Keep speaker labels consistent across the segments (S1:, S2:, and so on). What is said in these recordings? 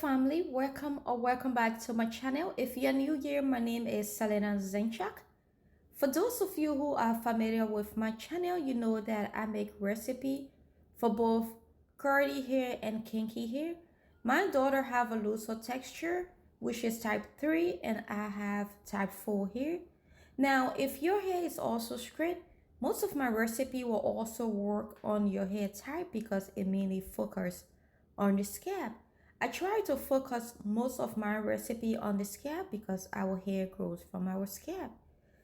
S1: family, welcome back to my channel. If you're new here, my name is selinazinchuk. For those of you who are familiar with my channel, you know that I make recipe for both curly hair and kinky hair. My daughter have a looser texture, which is type 3, and I have type 4 hair. Now, if your hair is also straight, most of my recipe will also work on your hair type because it mainly focuses on the scalp. I try to focus most of my recipe on the scalp because our hair grows from our scalp.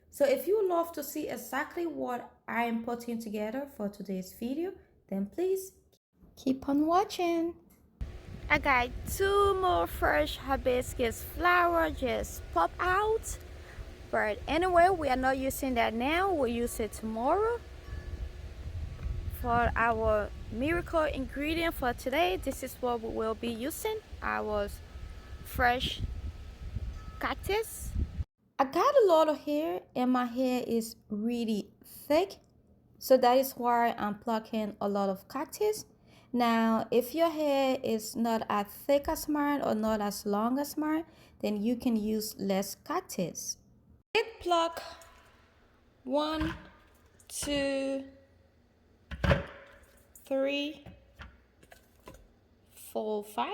S1: So if you love to see exactly what I am putting together for today's video, then please keep on watching. I got two more fresh hibiscus flower just pop out. But anyway, we are not using that now. We'll use it tomorrow. For our miracle ingredient for today, this is what we will be using: our fresh cactus. I got a lot of hair and my hair is really thick, so that is why I'm plucking a lot of cactus. Now if your hair is not as thick as mine or not as long as mine, then you can use less cactus. I did pluck 1, 2, 3, 4, 5,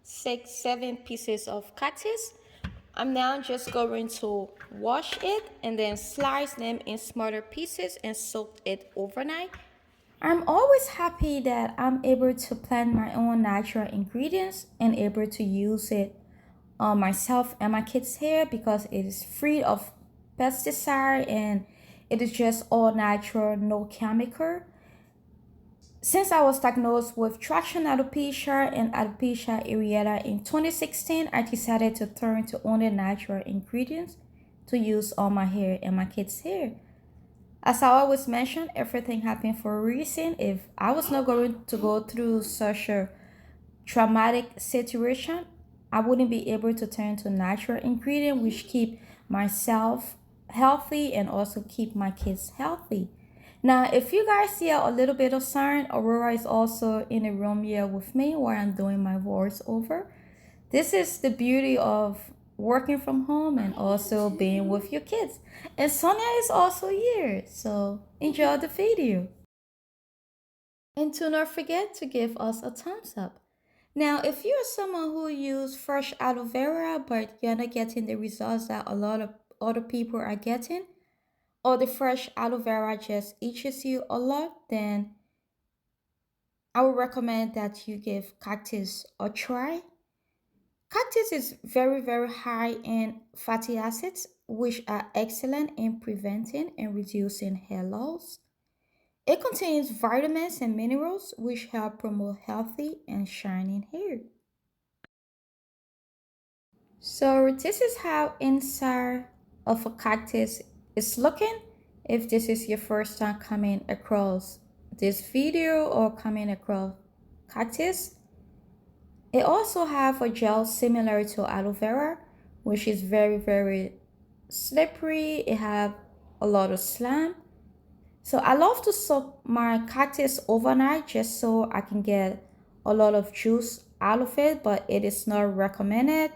S1: 6, 7 pieces of cactus. I'm now just going to wash it and then slice them in smaller pieces and soak it overnight. I'm always happy that I'm able to plant my own natural ingredients and able to use it on myself and my kids' hair because it is free of pesticide and it is just all natural, no chemical. Since I was diagnosed with traction alopecia and alopecia areata in 2016, I decided to turn to only natural ingredients to use on my hair and my kids' hair. As I always mention, everything happened for a reason. If I was not going to go through such a traumatic situation, I wouldn't be able to turn to natural ingredients which keep myself healthy and also keep my kids healthy. Now, if you guys see a little bit of sun, Aurora is also in the room here with me while I'm doing my voiceover. This is the beauty of working from home and also being with your kids. And Sonia is also here, so enjoy the video. And do not forget to give us a thumbs up. Now, if you're someone who use fresh aloe vera, but you're not getting the results that a lot of other people are getting, or the fresh aloe vera just itches you a lot, then I would recommend that you give cactus a try. Cactus is very high in fatty acids, which are excellent in preventing and reducing hair loss. It contains vitamins and minerals which help promote healthy and shining hair. So this is how inside of a cactus is looking. If this is your first time coming across this video or coming across cactus, it also have a gel similar to aloe vera, which is very slippery. It have a lot of slime. So I love to soak my cactus overnight just so I can get a lot of juice out of it, but it is not recommended.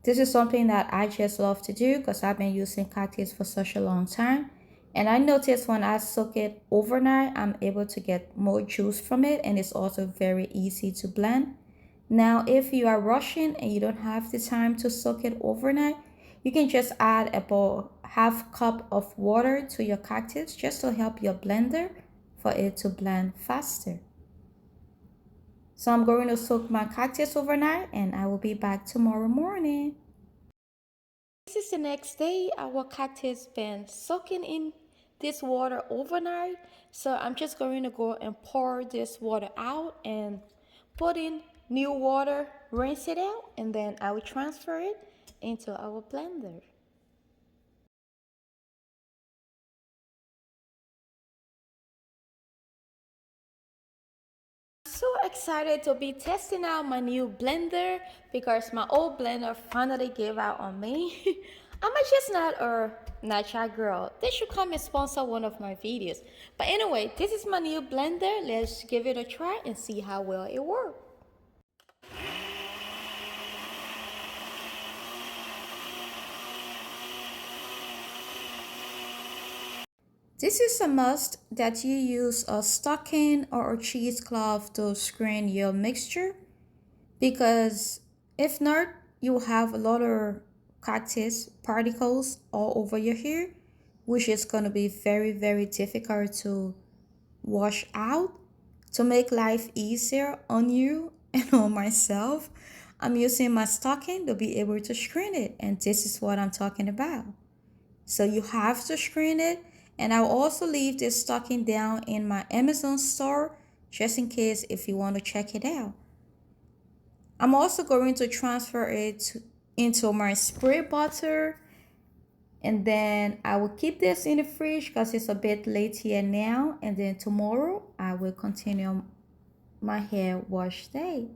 S1: This is something that I just love to do because I've been using cactus for such a long time. And I noticed when I soak it overnight, I'm able to get more juice from it, and it's also very easy to blend. Now, if you are rushing and you don't have the time to soak it overnight, you can just add about half cup of water to your cactus just to help your blender for it to blend faster. So I'm going to soak my cactus overnight and I will be back tomorrow morning. This is the next day. Our cactus been soaking in this water overnight. So I'm just going to go and pour this water out and put in new water, rinse it out, and then I will transfer it into our blender. So excited to be testing out my new blender because my old blender finally gave out on me. I'm just not a natural girl. They should come and sponsor one of my videos. But anyway, this is my new blender. Let's give it a try and see how well it works. This is a must that you use a stocking or a cheesecloth to screen your mixture because if not, you'll have a lot of cactus particles all over your hair, which is going to be very, very difficult to wash out. To make life easier on you and on myself, I'm using my stocking to be able to screen it, and this is what I'm talking about. So you have to screen it, and I'll also leave this stocking down in my Amazon store just in case if you want to check it out. I'm also going to transfer it into my spray bottle, and then I will keep this in the fridge because it's a bit late here now, and then tomorrow I will continue my hair wash day.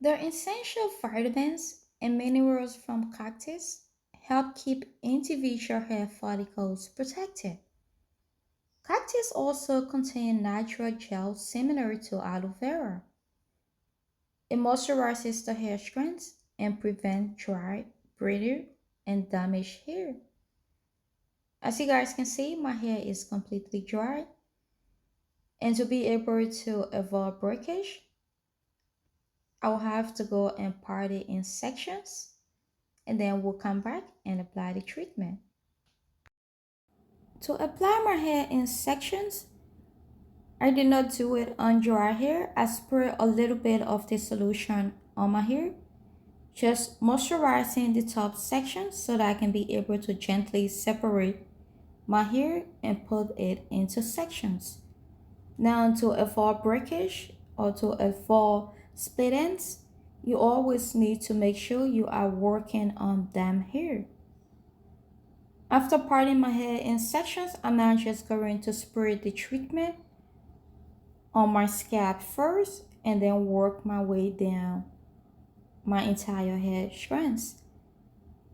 S1: The essential vitamins and minerals from cactus help keep individual hair follicles protected. Cactus also contain natural gel similar to aloe vera. It moisturizes the hair strands and prevents dry, brittle, and damaged hair. As you guys can see, my hair is completely dry. And to be able to avoid breakage, I'll have to go and part it in sections, and then we'll come back and apply the treatment. To apply my hair in sections, I did not do it on dry hair. I spray a little bit of the solution on my hair, just moisturizing the top section so that I can be able to gently separate my hair and put it into sections. Now, to avoid breakage or to avoid split ends, you always need to make sure you are working on damp hair. After parting my hair in sections, I'm now just going to spray the treatment on my scalp first and then work my way down my entire hair strands.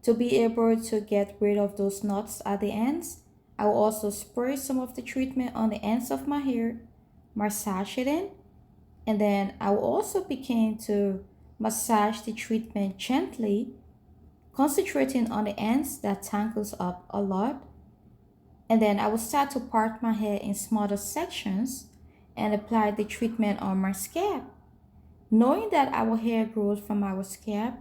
S1: To be able to get rid of those knots at the ends, I will also spray some of the treatment on the ends of my hair, massage it in, and then I will also begin to massage the treatment gently, concentrating on the ends that tangles up a lot. And then I will start to part my hair in smaller sections and apply the treatment on my scalp. Knowing that our hair grows from our scalp,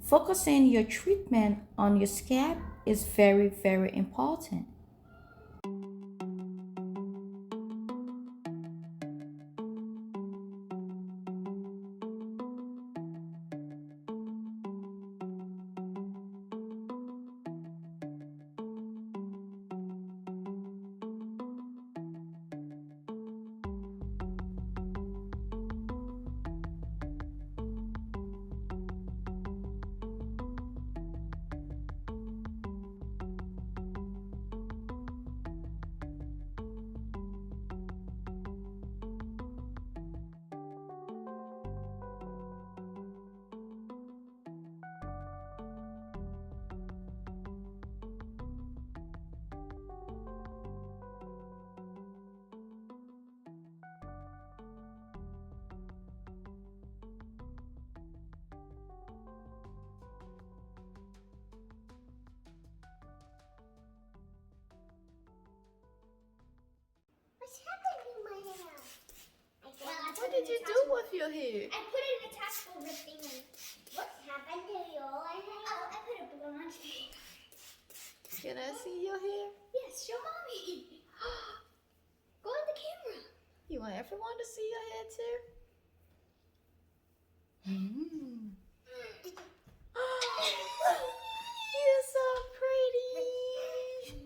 S1: focusing your treatment on your scalp is very, very important.
S2: What's happening in my hair?
S1: What did you do with your hair?
S2: I put it in a task over thing. What happened to your hair? Oh, I put a blonde thing.
S1: Can I see your hair?
S2: Yes, show mommy. Go on the camera.
S1: You want everyone to see your hair too? Mm. You're so pretty.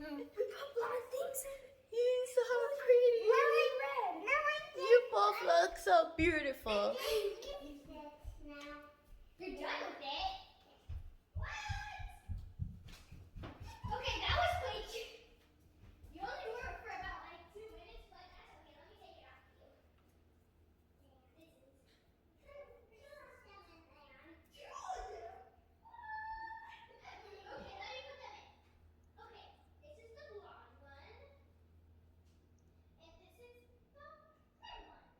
S2: We put blonde things in.
S1: You're so pretty.
S2: Now I'm red. Now I'm red.
S1: You both look so beautiful.
S2: Give me this now. You're done with it. What? Okay, that was way too. You only wore it for about like 2 minutes, but that's okay. Let me take it off you. Yeah, this is. Okay, let me put them in. Okay, this is the blonde one, and this is the red one.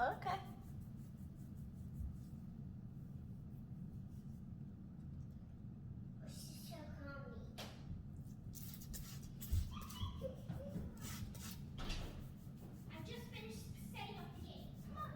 S1: Okay.
S2: She's so calming. I just finished setting up the game. Come on.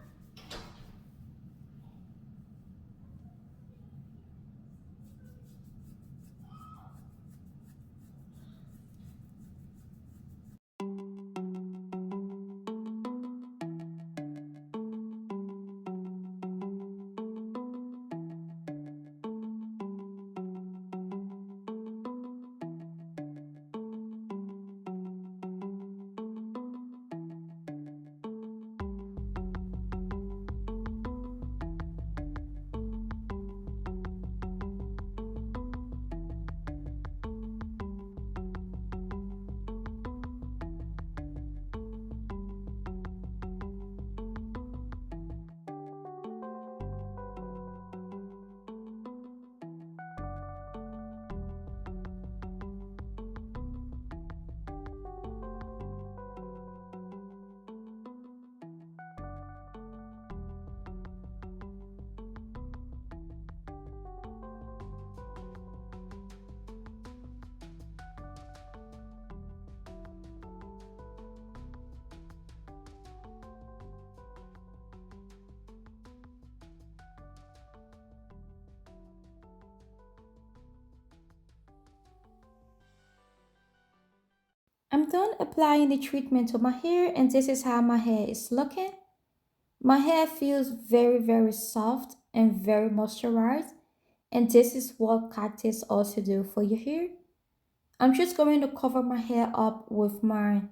S1: I'm done applying the treatment to my hair, and this is how my hair is looking. My hair feels very soft and very moisturized, and this is what Cactus also do for your hair. I'm just going to cover my hair up with my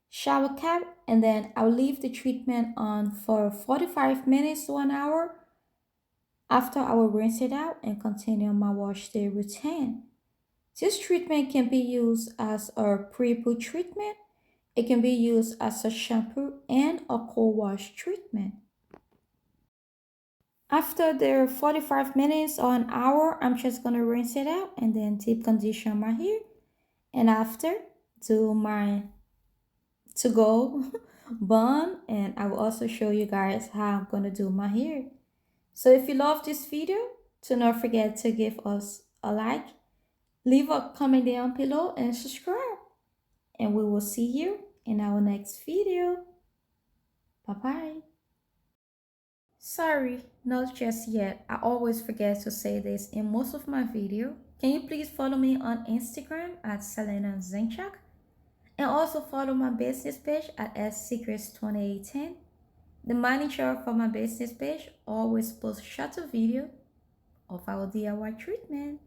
S1: shower cap, and then I'll leave the treatment on for 45 minutes to an hour. After, I will rinse it out and continue my wash day routine. This treatment can be used as a pre-poo treatment. It can be used as a shampoo and a cold wash treatment. After the 45 minutes or an hour, I'm just gonna rinse it out and then deep condition my hair. And after, do my to go bun, and I will also show you guys how I'm gonna do my hair. So if you love this video, do not forget to give us a like, leave a comment down below, and subscribe. And we will see you in our next video. Bye bye. Sorry, not just yet. I always forget to say this in most of my video. Can you please follow me on Instagram at selinazinchuk, and also follow my business page at secrets2810. The manager for my business page always posts shorter video of our DIY treatment.